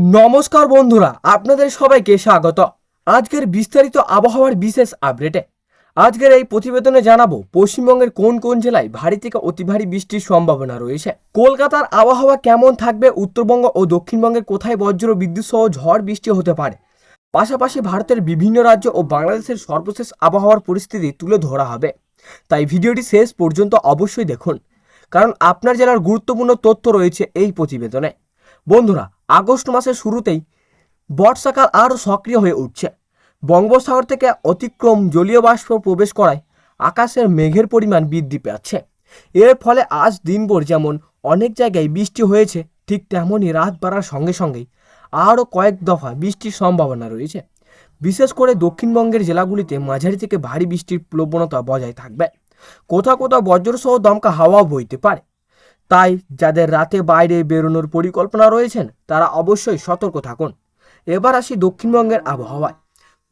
নমস্কার বন্ধুরা, আপনাদের সবাইকে স্বাগত। আজকের বিস্তারিত আবহাওয়ার বিশেষ আপডেটে আজকের এই প্রতিবেদনে জানাবো পশ্চিমবঙ্গের কোন কোন জেলায় ভারী থেকে অতি ভারী বৃষ্টির সম্ভাবনা রয়েছে, কলকাতার আবহাওয়া কেমন থাকবে, উত্তরবঙ্গ ও দক্ষিণবঙ্গের কোথায় বজ্র বিদ্যুৎ সহ ঝড় বৃষ্টি হতে পারে, পাশাপাশি ভারতের বিভিন্ন রাজ্য ও বাংলাদেশের সর্বশেষ আবহাওয়ার পরিস্থিতি তুলে ধরা হবে। তাই ভিডিওটি শেষ পর্যন্ত অবশ্যই দেখুন, কারণ আপনার জেলার গুরুত্বপূর্ণ তথ্য রয়েছে এই প্রতিবেদনে। বন্ধুরা, আগস্ট মাসের শুরুতেই বর্ষাকাল আরও সক্রিয় হয়ে উঠছে। বঙ্গোপসাগর থেকে অতিক্রম জলীয় বাষ্প প্রবেশ করায় আকাশের মেঘের পরিমাণ বৃদ্ধি পাচ্ছে। এর ফলে আজ দিনভর যেমন অনেক জায়গায় বৃষ্টি হয়েছে, ঠিক তেমনই রাত বাড়ার সঙ্গে সঙ্গেই আরও কয়েক দফা বৃষ্টির সম্ভাবনা রয়েছে। বিশেষ করে দক্ষিণবঙ্গের জেলাগুলিতে মাঝারি থেকে ভারী বৃষ্টির প্রবণতা বজায় থাকবে। কোথাও কোথাও বজ্রসহ দমকা হাওয়া বইতে পারে। তাই যাদের রাতে বাইরে বেরোনোর পরিকল্পনা রয়েছেন তারা অবশ্যই সতর্ক থাকুন। এবার আসি দক্ষিণবঙ্গের আবহাওয়ায়।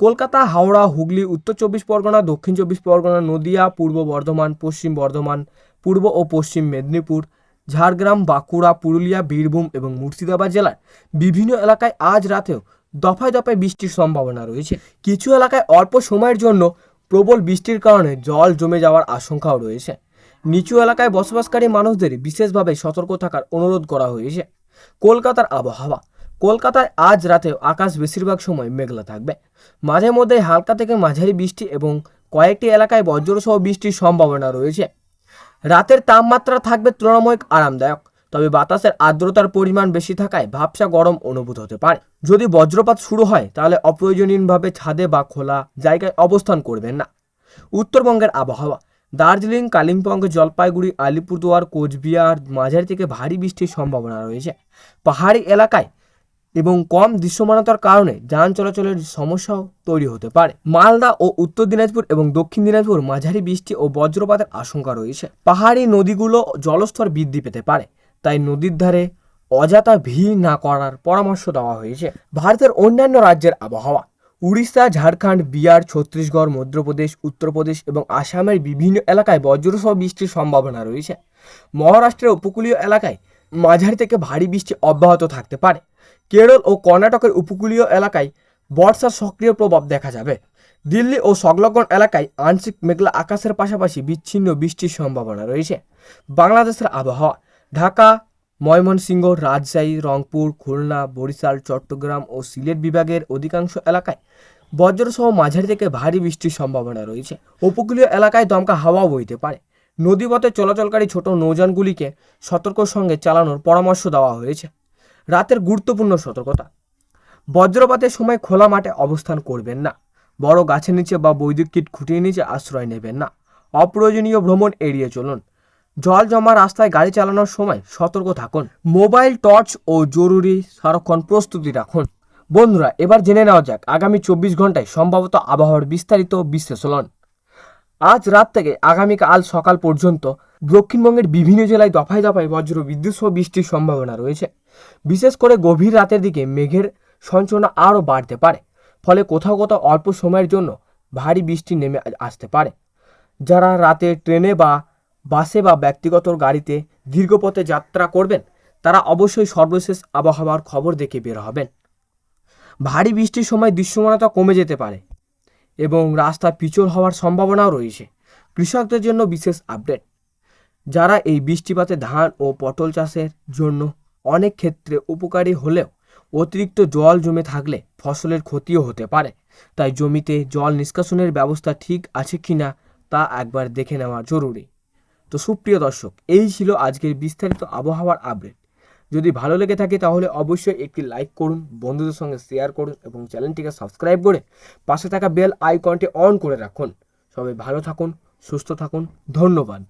কলকাতা, হাওড়া, হুগলি, উত্তর চব্বিশ পরগনা, দক্ষিণ চব্বিশ পরগনা, নদিয়া, পূর্ব বর্ধমান, পশ্চিম বর্ধমান, পূর্ব ও পশ্চিম মেদিনীপুর, ঝাড়গ্রাম, বাঁকুড়া, পুরুলিয়া, বীরভূম এবং মুর্শিদাবাদ জেলার বিভিন্ন এলাকায় আজ রাতেও দফায় দফায় বৃষ্টির সম্ভাবনা রয়েছে। কিছু এলাকায় অল্প সময়ের জন্য প্রবল বৃষ্টির কারণে জল জমে যাওয়ার আশঙ্কাও রয়েছে। নিচু এলাকায় বসবাসকারী মানুষদের বিশেষভাবে সতর্ক থাকার অনুরোধ করা হয়েছে। কলকাতার আবহাওয়া। কলকাতায় আজ রাতে আকাশ বেশিরভাগ সময় মেঘলা থাকবে। মাঝে মধ্যে হালকা থেকে মাঝারি বৃষ্টি এবং কয়েকটি এলাকায় বজ্রসহ বৃষ্টির সম্ভাবনা রয়েছে। রাতের তাপমাত্রা থাকবে তুলনামূলক আরামদায়ক, তবে বাতাসের আর্দ্রতার পরিমাণ বেশি থাকায় ভাবসা গরম অনুভূত হতে পারে। যদি বজ্রপাত শুরু হয় তাহলে অপ্রয়োজনীয়ভাবে ছাদে বা খোলা জায়গায় অবস্থান করবেন না। উত্তরবঙ্গের আবহাওয়া। দার্জিলিং, কালিম্পং, জলপাইগুড়ি, আলিপুরদুয়ার, কোচবিহার মাঝারি থেকে ভারী বৃষ্টির সম্ভাবনা রয়েছে। পাহাড়ি এলাকায় এবং কম দৃশ্যমানতার কারণে যান চলাচলের সমস্যাও তৈরি হতে পারে। মালদা ও উত্তর দিনাজপুর এবং দক্ষিণ দিনাজপুর মাঝারি বৃষ্টি ও বজ্রপাতের আশঙ্কা রয়েছে। পাহাড়ি নদীগুলো জলস্তর বৃদ্ধি পেতে পারে, তাই নদীর ধারে অযথা ভিড় না করার পরামর্শ দেওয়া হয়েছে। ভারতের অন্যান্য রাজ্যের আবহাওয়া। উড়িষ্যা, ঝাড়খণ্ড, বিহার, ছত্তিশগড়, মধ্যপ্রদেশ, উত্তরপ্রদেশ এবং আসামের বিভিন্ন এলাকায় বজ্রসহ বৃষ্টির সম্ভাবনা রয়েছে। মহারাষ্ট্রের উপকূলীয় এলাকায় মাঝারি থেকে ভারী বৃষ্টি অব্যাহত থাকতে পারে। কেরল ও কর্ণাটকের উপকূলীয় এলাকায় বর্ষার সক্রিয় প্রভাব দেখা যাবে। দিল্লি ও সংলগ্ন এলাকায় আংশিক মেঘলা আকাশের পাশাপাশি বিচ্ছিন্ন বৃষ্টির সম্ভাবনা রয়েছে। বাংলাদেশের আবহাওয়া। ঢাকা, ময়মনসিংহ, রাজশাহী, রংপুর, খুলনা, বরিশাল, চট্টগ্রাম ও সিলেট বিভাগের অধিকাংশ এলাকায় বজ্রসহ মাঝারি থেকে ভারী বৃষ্টির সম্ভাবনা রয়েছে। উপকূলীয় এলাকায় দমকা হাওয়া বইতে পারে। নদীপথে চলাচলকারী ছোট নৌযানগুলিকে সতর্কর সঙ্গে চালানোর পরামর্শ দেওয়া হয়েছে। রাতের গুরুত্বপূর্ণ সতর্কতা। বজ্রপাতের সময় খোলা মাঠে অবস্থান করবেন না। বড় গাছের নিচে বা বৈদ্যুতিক খুঁটির নিচে আশ্রয় নেবেন না। অপ্রয়োজনীয় ভ্রমণ এড়িয়ে চলুন। জল জমা রাস্তায় গাড়ি চালানোর সময় সতর্ক থাকুন। মোবাইল, টর্চ ও জরুরি সারাক্ষণ প্রস্তুতি রাখুন। বন্ধুরা, এবার জেনে নেওয়া যাক আগামী 24 ঘন্টায় সম্ভাবত আবহাওয়ার বিস্তারিত বিশ্লেষণ। আজ রাত থেকে আগামীকাল সকাল পর্যন্ত দক্ষিণবঙ্গের বিভিন্ন জেলায় দফায় দফায় বজ্র বিদ্যুৎ সহ বৃষ্টির সম্ভাবনা রয়েছে। বিশেষ করে গভীর রাতের দিকে মেঘের সঞ্চালন আরও বাড়তে পারে, ফলে কোথাও কোথাও অল্প সময়ের জন্য ভারী বৃষ্টি নেমে আসতে পারে। যারা রাতে ট্রেনে বা বাসে বা ব্যক্তিগত গাড়িতে দীর্ঘ পথে যাত্রা করবেন তারা অবশ্যই সর্বশেষ আবহাওয়ার খবর দেখে বের হবেন। ভারী বৃষ্টির সময় দৃশ্যমানতা কমে যেতে পারে এবং রাস্তা পিছল হওয়ার সম্ভাবনাও রয়েছে। কৃষকদের জন্য বিশেষ আপডেট। যারা এই বৃষ্টিপাতে ধান ও পটল চাষের জন্য অনেক ক্ষেত্রে উপকারী হলেও অতিরিক্ত জল জমে থাকলে ফসলের ক্ষতিও হতে পারে। তাই জমিতে জল নিষ্কাশনের ব্যবস্থা ঠিক আছে কিনা তা একবার দেখে নেওয়া জরুরি। তো সুপ্রিয় দর্শক, এই ছিল আজকের বিস্তারিত আবহাওয়ার আপডেট। যদি ভালো লেগে থাকে তাহলে অবশ্যই একটি লাইক করুন, বন্ধুদের সঙ্গে শেয়ার করুন এবং চ্যানেলটিকে সাবস্ক্রাইব করে পাশে থাকা বেল আইকনটি অন করে রাখুন। সবাই ভালো থাকুন, সুস্থ থাকুন, ধন্যবাদ।